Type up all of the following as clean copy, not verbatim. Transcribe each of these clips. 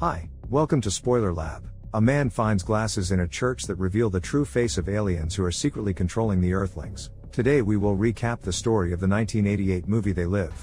Hi, welcome to Spoiler Lab. A man finds glasses in a church that reveal the true face of aliens who are secretly controlling the Earthlings. Today we will recap the story of the 1988 movie They Live.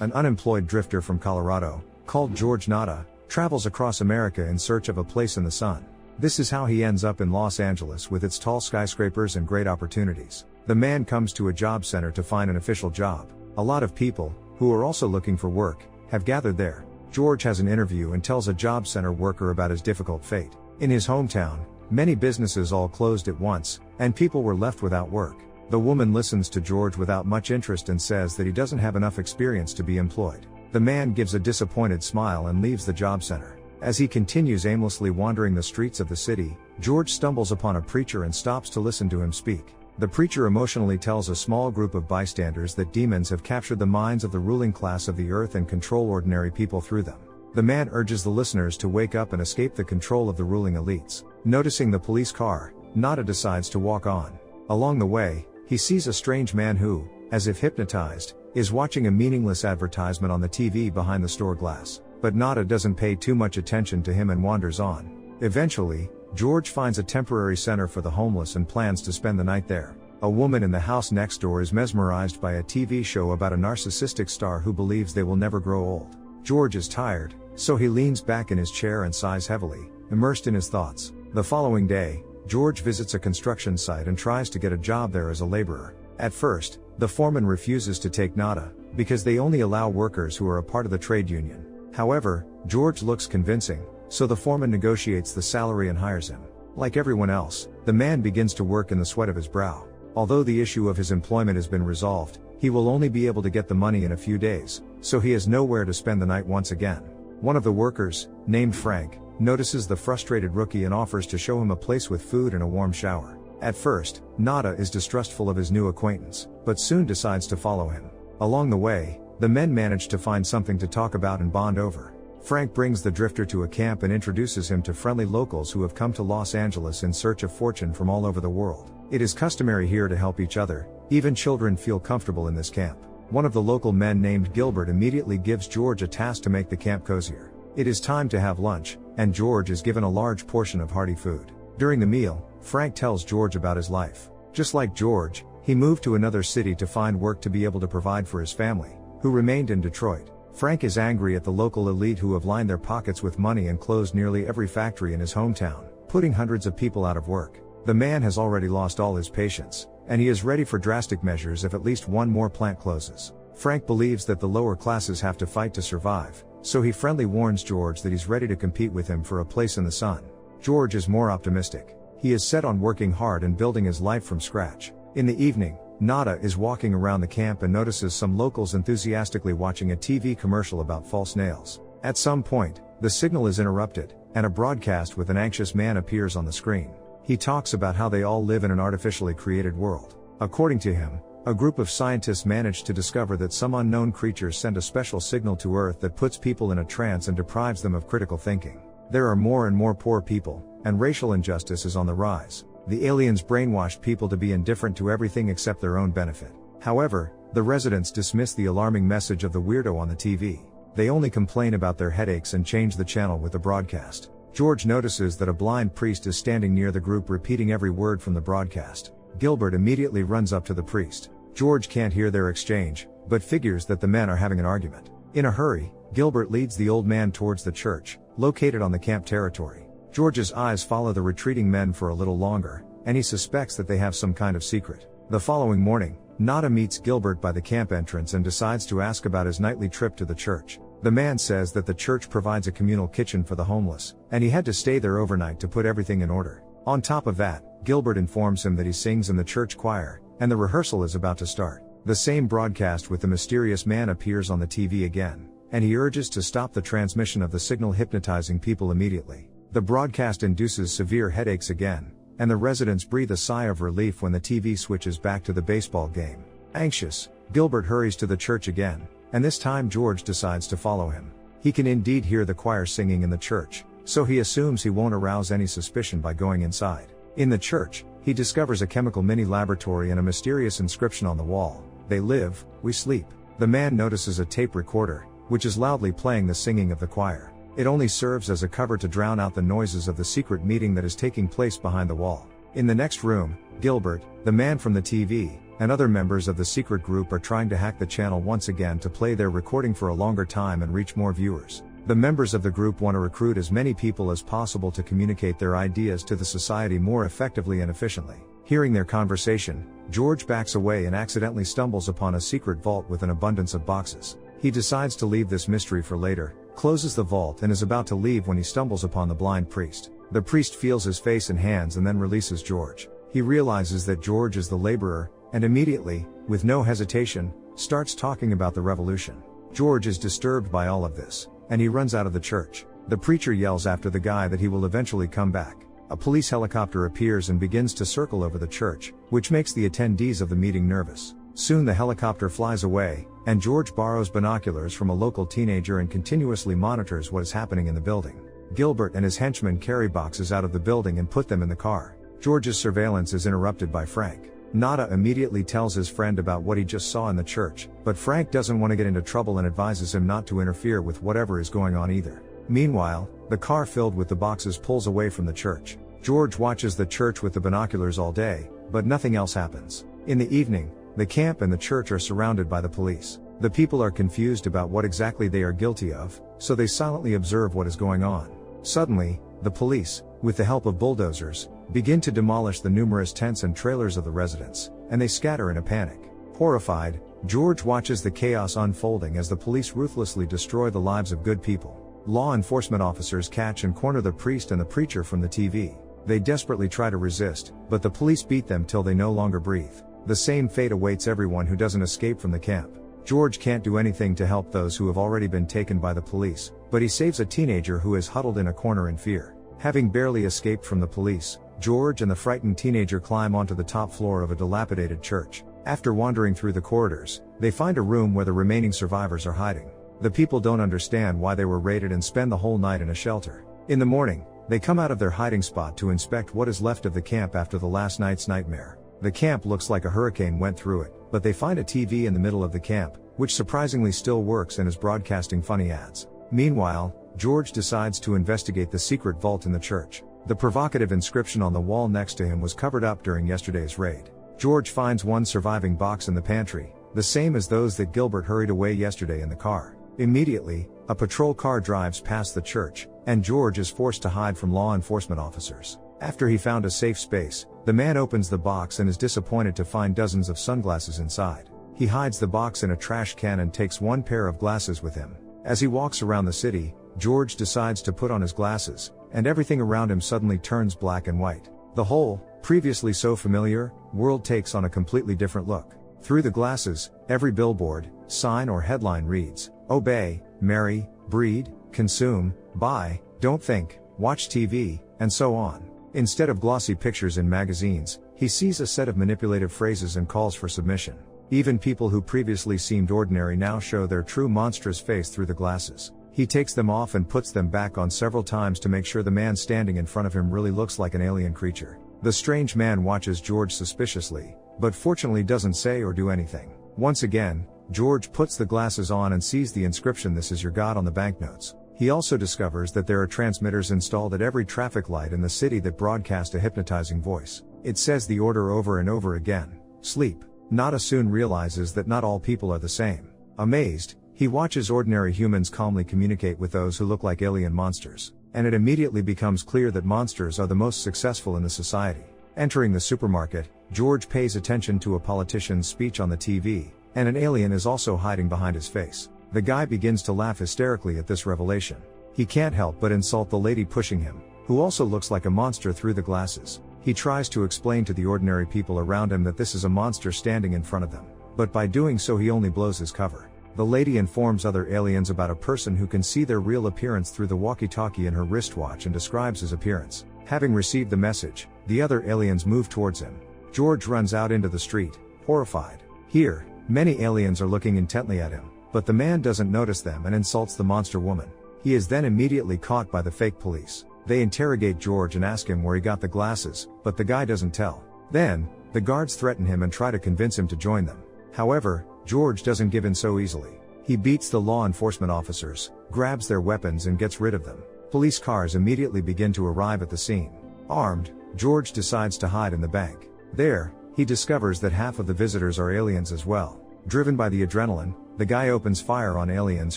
An unemployed drifter from Colorado, called George Nada, travels across America in search of a place in the sun. This is how he ends up in Los Angeles with its tall skyscrapers and great opportunities. The man comes to a job center to find an official job. A lot of people, who are also looking for work, have gathered there. George has an interview and tells a job center worker about his difficult fate. In his hometown, many businesses all closed at once, and people were left without work. The woman listens to George without much interest and says that he doesn't have enough experience to be employed. The man gives a disappointed smile and leaves the job center. As he continues aimlessly wandering the streets of the city, George stumbles upon a preacher and stops to listen to him speak. The preacher emotionally tells a small group of bystanders that demons have captured the minds of the ruling class of the earth and control ordinary people through them. The man urges the listeners to wake up and escape the control of the ruling elites. Noticing the police car, Nada decides to walk on. Along the way, he sees a strange man who, as if hypnotized, is watching a meaningless advertisement on the TV behind the store glass. But Nada doesn't pay too much attention to him and wanders on. Eventually, George finds a temporary center for the homeless and plans to spend the night there. A woman in the house next door is mesmerized by a TV show about a narcissistic star who believes they will never grow old. George is tired, so he leans back in his chair and sighs heavily, immersed in his thoughts. The following day, George visits a construction site and tries to get a job there as a laborer. At first, the foreman refuses to take Nada, because they only allow workers who are a part of the trade union. However, George looks convincing, so the foreman negotiates the salary and hires him. Like everyone else, the man begins to work in the sweat of his brow. Although the issue of his employment has been resolved, he will only be able to get the money in a few days, so he has nowhere to spend the night once again. One of the workers, named Frank, notices the frustrated rookie and offers to show him a place with food and a warm shower. At first, Nada is distrustful of his new acquaintance, but soon decides to follow him. Along the way, the men manage to find something to talk about and bond over. Frank brings the drifter to a camp and introduces him to friendly locals who have come to Los Angeles in search of fortune from all over the world. It is customary here to help each other, even children feel comfortable in this camp. One of the local men named Gilbert immediately gives George a task to make the camp cozier. It is time to have lunch, and George is given a large portion of hearty food. During the meal, Frank tells George about his life. Just like George, he moved to another city to find work to be able to provide for his family, who remained in Detroit. Frank is angry at the local elite who have lined their pockets with money and closed nearly every factory in his hometown, putting hundreds of people out of work. The man has already lost all his patience, and he is ready for drastic measures if at least one more plant closes. Frank believes that the lower classes have to fight to survive, so he friendly warns George that he's ready to compete with him for a place in the sun. George is more optimistic. He is set on working hard and building his life from scratch. In the evening, Nada is walking around the camp and notices some locals enthusiastically watching a TV commercial about false nails. At some point, the signal is interrupted, and a broadcast with an anxious man appears on the screen. He talks about how they all live in an artificially created world. According to him, a group of scientists managed to discover that some unknown creatures send a special signal to Earth that puts people in a trance and deprives them of critical thinking. There are more and more poor people, and racial injustice is on the rise. The aliens brainwashed people to be indifferent to everything except their own benefit. However, the residents dismiss the alarming message of the weirdo on the TV. They only complain about their headaches and change the channel with the broadcast. George notices that a blind priest is standing near the group repeating every word from the broadcast. Gilbert immediately runs up to the priest. George can't hear their exchange, but figures that the men are having an argument. In a hurry, Gilbert leads the old man towards the church, located on the camp territory. George's eyes follow the retreating men for a little longer, and he suspects that they have some kind of secret. The following morning, Nada meets Gilbert by the camp entrance and decides to ask about his nightly trip to the church. The man says that the church provides a communal kitchen for the homeless, and he had to stay there overnight to put everything in order. On top of that, Gilbert informs him that he sings in the church choir, and the rehearsal is about to start. The same broadcast with the mysterious man appears on the TV again, and he urges to stop the transmission of the signal, hypnotizing people immediately. The broadcast induces severe headaches again, and the residents breathe a sigh of relief when the TV switches back to the baseball game. Anxious, Gilbert hurries to the church again, and this time George decides to follow him. He can indeed hear the choir singing in the church, so he assumes he won't arouse any suspicion by going inside. In the church, he discovers a chemical mini-laboratory and a mysterious inscription on the wall: "They live, we sleep." The man notices a tape recorder, which is loudly playing the singing of the choir. It only serves as a cover to drown out the noises of the secret meeting that is taking place behind the wall. In the next room, Gilbert, the man from the TV, and other members of the secret group are trying to hack the channel once again to play their recording for a longer time and reach more viewers. The members of the group want to recruit as many people as possible to communicate their ideas to the society more effectively and efficiently. Hearing their conversation, George backs away and accidentally stumbles upon a secret vault with an abundance of boxes. He decides to leave this mystery for later, closes the vault and is about to leave when he stumbles upon the blind priest. The priest feels his face and hands and then releases George. He realizes that George is the laborer, and immediately, with no hesitation, starts talking about the revolution. George is disturbed by all of this, and he runs out of the church. The preacher yells after the guy that he will eventually come back. A police helicopter appears and begins to circle over the church, which makes the attendees of the meeting nervous. Soon the helicopter flies away, and George borrows binoculars from a local teenager and continuously monitors what is happening in the building. Gilbert and his henchmen carry boxes out of the building and put them in the car. George's surveillance is interrupted by Frank. Nada immediately tells his friend about what he just saw in the church, but Frank doesn't want to get into trouble and advises him not to interfere with whatever is going on either. Meanwhile, the car filled with the boxes pulls away from the church. George watches the church with the binoculars all day, but nothing else happens. In the evening, the camp and the church are surrounded by the police. The people are confused about what exactly they are guilty of, so they silently observe what is going on. Suddenly, the police, with the help of bulldozers, begin to demolish the numerous tents and trailers of the residents, and they scatter in a panic. Horrified, George watches the chaos unfolding as the police ruthlessly destroy the lives of good people. Law enforcement officers catch and corner the priest and the preacher from the TV. They desperately try to resist, but the police beat them till they no longer breathe. The same fate awaits everyone who doesn't escape from the camp. George can't do anything to help those who have already been taken by the police, but he saves a teenager who is huddled in a corner in fear. Having barely escaped from the police, George and the frightened teenager climb onto the top floor of a dilapidated church. After wandering through the corridors, they find a room where the remaining survivors are hiding. The people don't understand why they were raided and spend the whole night in a shelter. In the morning, they come out of their hiding spot to inspect what is left of the camp after the last night's nightmare. The camp looks like a hurricane went through it, but they find a TV in the middle of the camp, which surprisingly still works and is broadcasting funny ads. Meanwhile, George decides to investigate the secret vault in the church. The provocative inscription on the wall next to him was covered up during yesterday's raid. George finds one surviving box in the pantry, the same as those that Gilbert hurried away yesterday in the car. Immediately, a patrol car drives past the church, and George is forced to hide from law enforcement officers. After he found a safe space, the man opens the box and is disappointed to find dozens of sunglasses inside. He hides the box in a trash can and takes one pair of glasses with him. As he walks around the city, George decides to put on his glasses, and everything around him suddenly turns black and white. The whole, previously so familiar, world takes on a completely different look. Through the glasses, every billboard, sign or headline reads, "Obey, marry, breed, consume, buy, don't think, watch TV," and so on. Instead of glossy pictures in magazines, he sees a set of manipulative phrases and calls for submission. Even people who previously seemed ordinary now show their true monstrous face through the glasses. He takes them off and puts them back on several times to make sure the man standing in front of him really looks like an alien creature. The strange man watches George suspiciously, but fortunately doesn't say or do anything. Once again, George puts the glasses on and sees the inscription "This is your God" on the banknotes. He also discovers that there are transmitters installed at every traffic light in the city that broadcast a hypnotizing voice. It says the order over and over again: sleep. Nada soon realizes that not all people are the same. Amazed, he watches ordinary humans calmly communicate with those who look like alien monsters, and it immediately becomes clear that monsters are the most successful in the society. Entering the supermarket, George pays attention to a politician's speech on the TV, and an alien is also hiding behind his face. The guy begins to laugh hysterically at this revelation. He can't help but insult the lady pushing him, who also looks like a monster through the glasses. He tries to explain to the ordinary people around him that this is a monster standing in front of them, but by doing so he only blows his cover. The lady informs other aliens about a person who can see their real appearance through the walkie-talkie in her wristwatch and describes his appearance. Having received the message, the other aliens move towards him. George runs out into the street, horrified. Here, many aliens are looking intently at him, but the man doesn't notice them and insults the monster woman. He is then immediately caught by the fake police. They interrogate George and ask him where he got the glasses, but the guy doesn't tell. Then, the guards threaten him and try to convince him to join them. However, George doesn't give in so easily. He beats the law enforcement officers, grabs their weapons and gets rid of them. Police cars immediately begin to arrive at the scene. Armed, George decides to hide in the bank. There, he discovers that half of the visitors are aliens as well. Driven by the adrenaline, the guy opens fire on aliens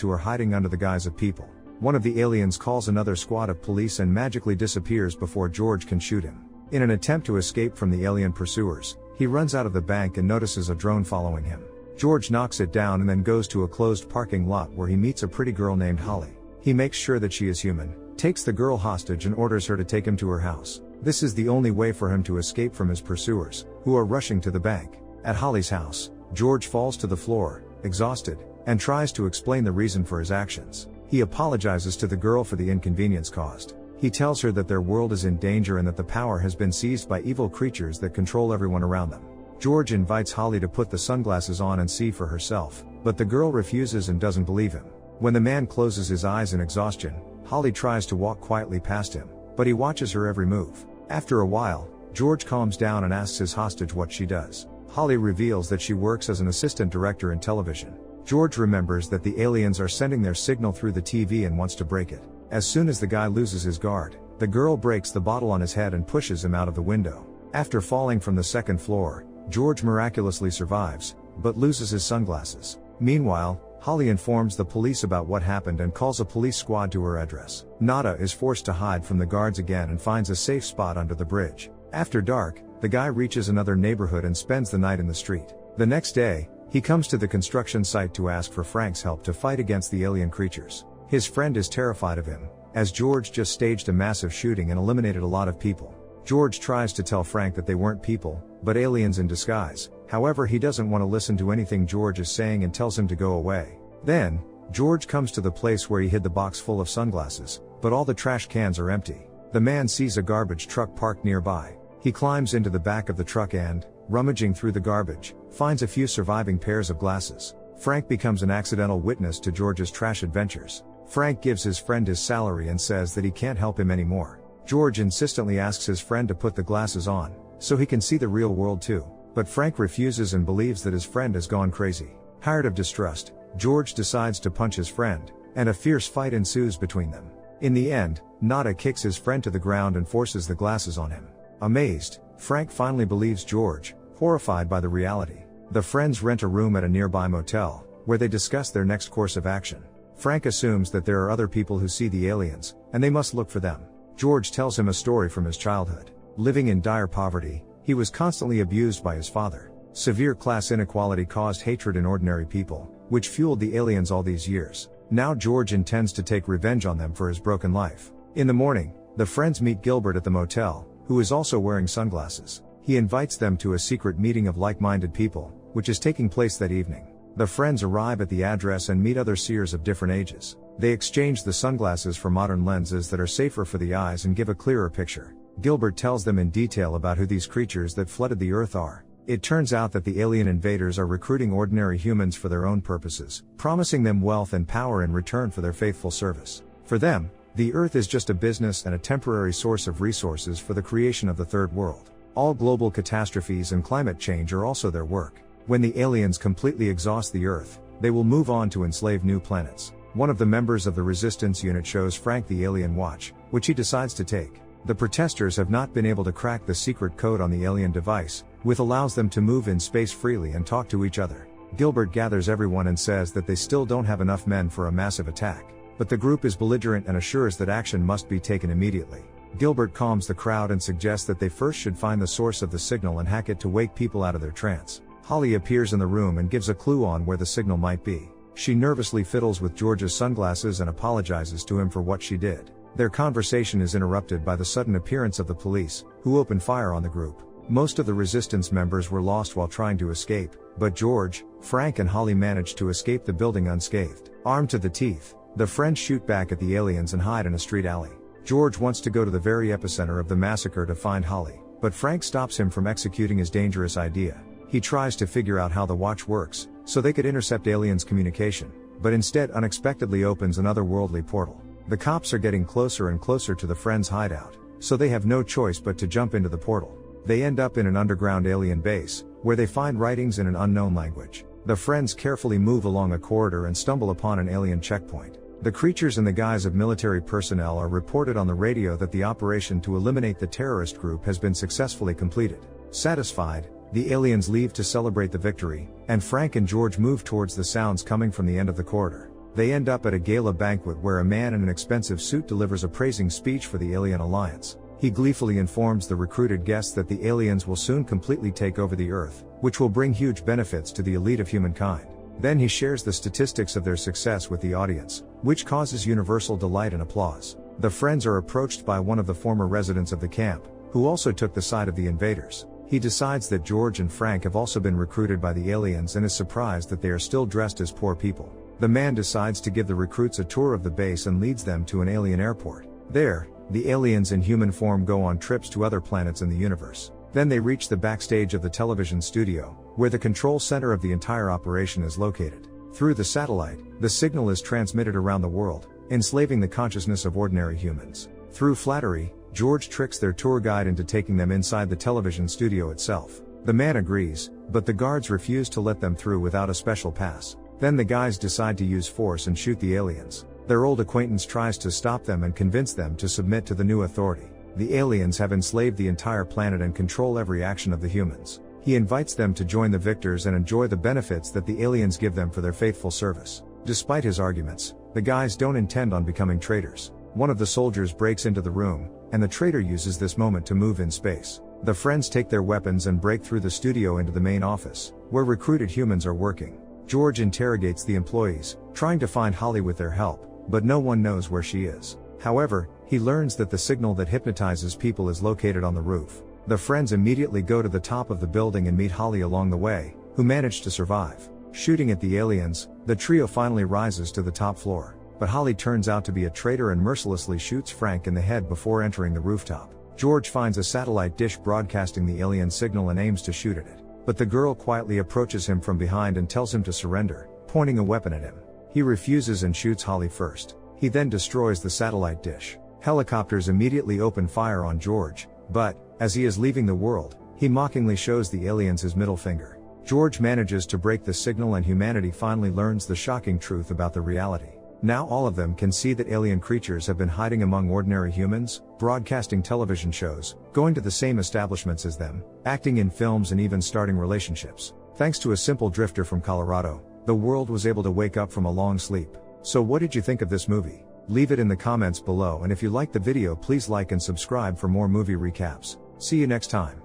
who are hiding under the guise of people. One of the aliens calls another squad of police and magically disappears before George can shoot him. In an attempt to escape from the alien pursuers, he runs out of the bank and notices a drone following him. George knocks it down and then goes to a closed parking lot where he meets a pretty girl named Holly. He makes sure that she is human, takes the girl hostage and orders her to take him to her house. This is the only way for him to escape from his pursuers, who are rushing to the bank. At Holly's house, George falls to the floor, exhausted, and tries to explain the reason for his actions. He apologizes to the girl for the inconvenience caused. He tells her that their world is in danger and that the power has been seized by evil creatures that control everyone around them. George invites Holly to put the sunglasses on and see for herself, but the girl refuses and doesn't believe him. When the man closes his eyes in exhaustion, Holly tries to walk quietly past him, but he watches her every move. After a while, George calms down and asks his hostage what she does. Holly reveals that she works as an assistant director in television. George remembers that the aliens are sending their signal through the TV and wants to break it. As soon as the guy loses his guard, the girl breaks the bottle on his head and pushes him out of the window. After falling from the second floor, George miraculously survives, but loses his sunglasses. Meanwhile, Holly informs the police about what happened and calls a police squad to her address. Nada is forced to hide from the guards again and finds a safe spot under the bridge. After dark, the guy reaches another neighborhood and spends the night in the street. The next day, he comes to the construction site to ask for Frank's help to fight against the alien creatures. His friend is terrified of him, as George just staged a massive shooting and eliminated a lot of people. George tries to tell Frank that they weren't people, but aliens in disguise. However, he doesn't want to listen to anything George is saying and tells him to go away. Then, George comes to the place where he hid the box full of sunglasses, but all the trash cans are empty. The man sees a garbage truck parked nearby. He climbs into the back of the truck and, rummaging through the garbage, finds a few surviving pairs of glasses. Frank becomes an accidental witness to George's trash adventures. Frank gives his friend his salary and says that he can't help him anymore. George insistently asks his friend to put the glasses on, so he can see the real world too. But Frank refuses and believes that his friend has gone crazy. Tired of distrust, George decides to punch his friend, and a fierce fight ensues between them. In the end, Nada kicks his friend to the ground and forces the glasses on him. Amazed, Frank finally believes George, horrified by the reality. The friends rent a room at a nearby motel, where they discuss their next course of action. Frank assumes that there are other people who see the aliens, and they must look for them. George tells him a story from his childhood. Living in dire poverty, he was constantly abused by his father. Severe class inequality caused hatred in ordinary people, which fueled the aliens all these years. Now George intends to take revenge on them for his broken life. In the morning, the friends meet Gilbert at the motel, who is also wearing sunglasses. He invites them to a secret meeting of like-minded people, which is taking place that evening. The friends arrive at the address and meet other seers of different ages. They exchange the sunglasses for modern lenses that are safer for the eyes and give a clearer picture. Gilbert tells them in detail about who these creatures that flooded the earth are. It turns out that the alien invaders are recruiting ordinary humans for their own purposes, promising them wealth and power in return for their faithful service. For them, the earth is just a business and a temporary source of resources for the creation of the third world. All global catastrophes and climate change are also their work. When the aliens completely exhaust the earth, they will move on to enslave new planets. One of the members of the resistance unit shows Frank the alien watch, which he decides to take. The protesters have not been able to crack the secret code on the alien device, which allows them to move in space freely and talk to each other. Gilbert gathers everyone and says that they still don't have enough men for a massive attack. But the group is belligerent and assures that action must be taken immediately. Gilbert calms the crowd and suggests that they first should find the source of the signal and hack it to wake people out of their trance. Holly appears in the room and gives a clue on where the signal might be. She nervously fiddles with George's sunglasses and apologizes to him for what she did. Their conversation is interrupted by the sudden appearance of the police, who open fire on the group. Most of the resistance members were lost while trying to escape, but George, Frank and Holly managed to escape the building unscathed. Armed to the teeth, the friends shoot back at the aliens and hide in a street alley. George wants to go to the very epicenter of the massacre to find Holly, but Frank stops him from executing his dangerous idea. He tries to figure out how the watch works, so they could intercept aliens' communication, but instead unexpectedly opens an otherworldly portal. The cops are getting closer and closer to the friends' hideout, so they have no choice but to jump into the portal. They end up in an underground alien base, where they find writings in an unknown language. The friends carefully move along a corridor and stumble upon an alien checkpoint. The creatures in the guise of military personnel are reported on the radio that the operation to eliminate the terrorist group has been successfully completed. Satisfied, the aliens leave to celebrate the victory, and Frank and George move towards the sounds coming from the end of the corridor. They end up at a gala banquet where a man in an expensive suit delivers a praising speech for the alien alliance. He gleefully informs the recruited guests that the aliens will soon completely take over the Earth, which will bring huge benefits to the elite of humankind. Then he shares the statistics of their success with the audience, which causes universal delight and applause. The friends are approached by one of the former residents of the camp, who also took the side of the invaders. He decides that George and Frank have also been recruited by the aliens and is surprised that they are still dressed as poor people. The man decides to give the recruits a tour of the base and leads them to an alien airport. There, the aliens in human form go on trips to other planets in the universe. Then they reach the backstage of the television studio, where the control center of the entire operation is located. Through the satellite, the signal is transmitted around the world, enslaving the consciousness of ordinary humans. Through flattery, George tricks their tour guide into taking them inside the television studio itself. The man agrees, but the guards refuse to let them through without a special pass. Then the guys decide to use force and shoot the aliens. Their old acquaintance tries to stop them and convince them to submit to the new authority. The aliens have enslaved the entire planet and control every action of the humans. He invites them to join the victors and enjoy the benefits that the aliens give them for their faithful service. Despite his arguments, the guys don't intend on becoming traitors. One of the soldiers breaks into the room, and the traitor uses this moment to move in space. The friends take their weapons and break through the studio into the main office, where recruited humans are working. George interrogates the employees, trying to find Holly with their help, but no one knows where she is. However, he learns that the signal that hypnotizes people is located on the roof. The friends immediately go to the top of the building and meet Holly along the way, who managed to survive. Shooting at the aliens, the trio finally rises to the top floor. But Holly turns out to be a traitor and mercilessly shoots Frank in the head before entering the rooftop. George finds a satellite dish broadcasting the alien signal and aims to shoot at it. But the girl quietly approaches him from behind and tells him to surrender, pointing a weapon at him. He refuses and shoots Holly first. He then destroys the satellite dish. Helicopters immediately open fire on George, but, as he is leaving the world, he mockingly shows the aliens his middle finger. George manages to break the signal and humanity finally learns the shocking truth about the reality. Now all of them can see that alien creatures have been hiding among ordinary humans, broadcasting television shows, going to the same establishments as them, acting in films and even starting relationships. Thanks to a simple drifter from Colorado, the world was able to wake up from a long sleep. So what did you think of this movie? Leave it in the comments below, and if you liked the video please like and subscribe for more movie recaps. See you next time.